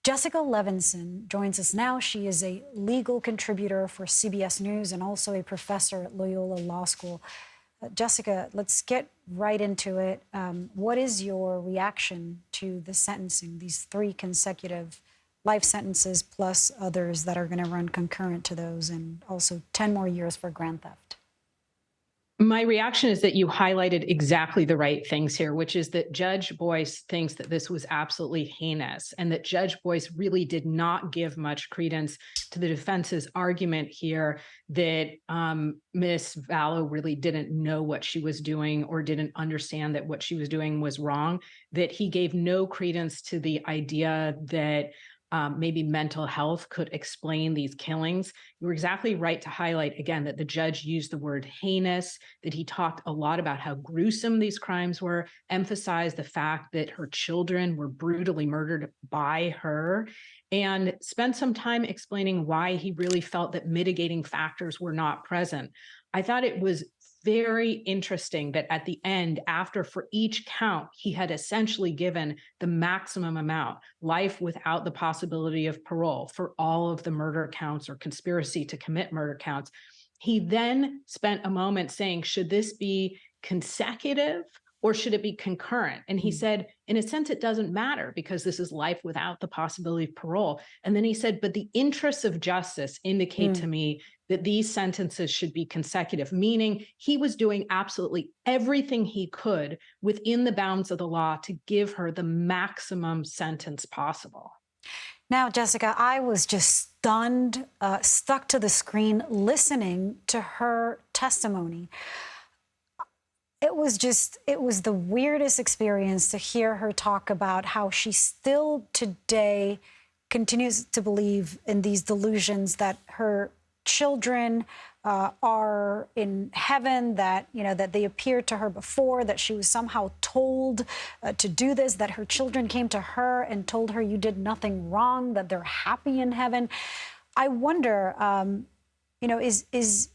Jessica Levinson joins us now. She is a legal contributor for CBS News and also a professor at Loyola Law School. Jessica, let's get right into it. What is your reaction to the sentencing, these 3 consecutive life sentences plus others that are going to run concurrent to those, and also 10 more years for grand theft? My reaction is that you highlighted exactly the right things here, which is that Judge Boyce thinks that this was absolutely heinous and that Judge Boyce really did not give much credence to the defense's argument here that Miss Vallow really didn't know what she was doing or didn't understand that what she was doing was wrong, that he gave no credence to the idea that maybe mental health could explain these killings. You were exactly right to highlight, again, that the judge used the word heinous, that he talked a lot about how gruesome these crimes were, emphasized the fact that her children were brutally murdered by her, and spent some time explaining why he really felt that mitigating factors were not present. I thought it was very interesting that at the end, after for each count, he had essentially given the maximum amount, life without the possibility of parole for all of the murder counts or conspiracy to commit murder counts. He then spent a moment saying, should this be consecutive or should it be concurrent? And he said, in a sense, it doesn't matter because this is life without the possibility of parole. And then he said, but the interests of justice indicate to me that these sentences should be consecutive, meaning he was doing absolutely everything he could within the bounds of the law to give her the maximum sentence possible. Now, Jessica, I was just stunned, stuck to the screen listening to her testimony. It was the weirdest experience to hear her talk about how she still today continues to believe in these delusions that her children are in heaven, that, that they appeared to her before, that she was somehow told to do this, that her children came to her and told her you did nothing wrong, that they're happy in heaven. I wonder,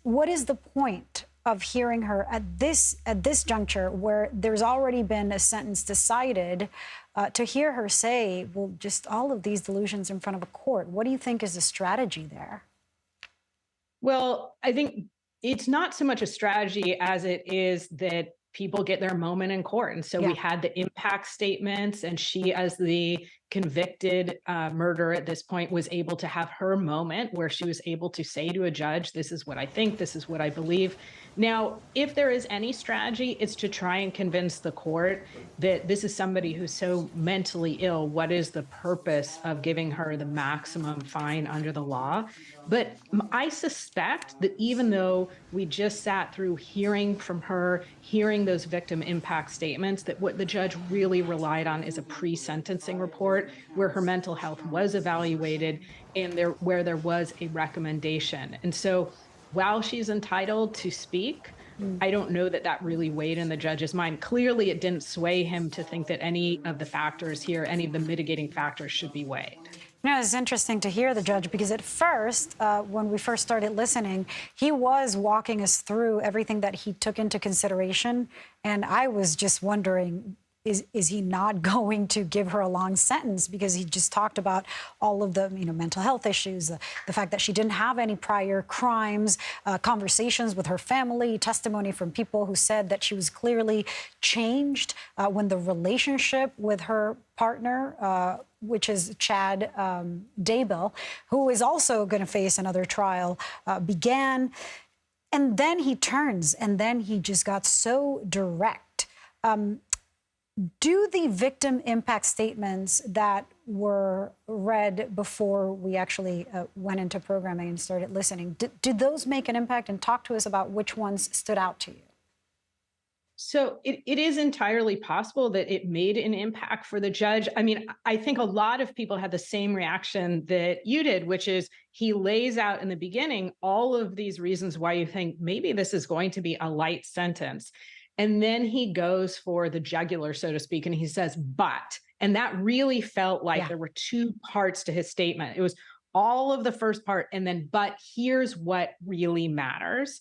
what is the point of hearing her at this juncture where there's already been a sentence decided, to hear her say, well, just all of these delusions in front of a court? What do you think is the strategy there? Well, I think it's not so much a strategy as it is that people get their moment in court. And so we had the impact statements, and she, as the convicted murderer at this point, was able to have her moment where she was able to say to a judge, this is what I think, this is what I believe. Now, if there is any strategy, it's to try and convince the court that this is somebody who's so mentally ill. What is the purpose of giving her the maximum fine under the law? But I suspect that even though we just sat through hearing from her, hearing those victim impact statements, that what the judge really relied on is a pre-sentencing report where her mental health was evaluated and where there was a recommendation. And so while she's entitled to speak, I don't know that that really weighed in the judge's mind. Clearly, it didn't sway him to think that any of the factors here, any of the mitigating factors, should be weighed. It's interesting to hear the judge, because at first, when we first started listening, he was walking us through everything that he took into consideration. And I was just wondering, is he not going to give her a long sentence? Because he just talked about all of the mental health issues, the fact that she didn't have any prior crimes, conversations with her family, testimony from people who said that she was clearly changed when the relationship with her partner, which is Chad Daybell, who is also going to face another trial, began. And then he turns, and then he just got so direct. Do the victim impact statements that were read before we actually went into programming and started listening, did those make an impact? And talk to us about which ones stood out to you. So it is entirely possible that it made an impact for the judge. I mean, I think a lot of people had the same reaction that you did, which is he lays out in the beginning all of these reasons why you think maybe this is going to be a light sentence. And then he goes for the jugular, so to speak, and he says, but. And that really felt like there were 2 parts to his statement. It was all of the first part, and then, but here's what really matters.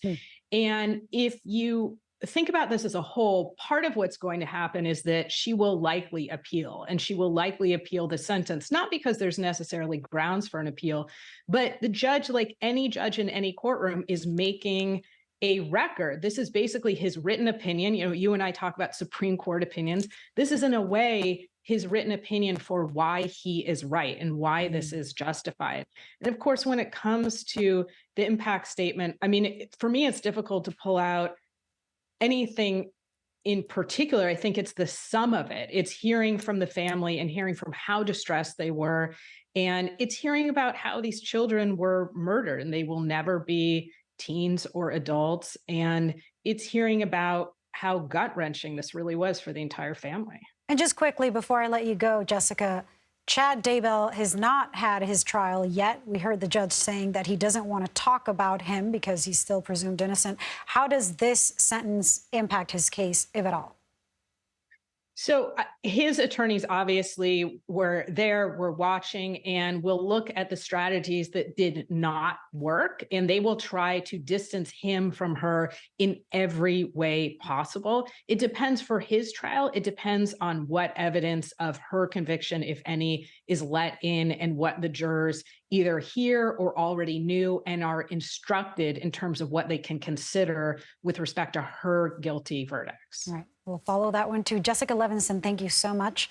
And if you think about this as a whole. Part of what's going to happen is that she will likely appeal, and she will likely appeal the sentence, not because there's necessarily grounds for an appeal, but the judge, like any judge in any courtroom, is making a record. This is basically his written opinion. You know, you and I talk about Supreme Court opinions. This is, in a way, his written opinion for why he is right and why this is justified. And of course, when it comes to the impact statement, I mean, for me, it's difficult to pull out anything in particular. I think it's the sum of it. It's hearing from the family and hearing from how distressed they were. And it's hearing about how these children were murdered and they will never be teens or adults. And it's hearing about how gut-wrenching this really was for the entire family. And just quickly, before I let you go, Jessica, Chad Daybell has not had his trial yet. We heard the judge saying that he doesn't want to talk about him because he's still presumed innocent. How does this sentence impact his case, if at all? So his attorneys obviously were there, were watching, and will look at the strategies that did not work, and they will try to distance him from her in every way possible. It depends for his trial. It depends on what evidence of her conviction, if any, is let in and what the jurors either hear or already knew and are instructed in terms of what they can consider with respect to her guilty verdicts. All right. We'll follow that one too. Jessica Levinson, thank you so much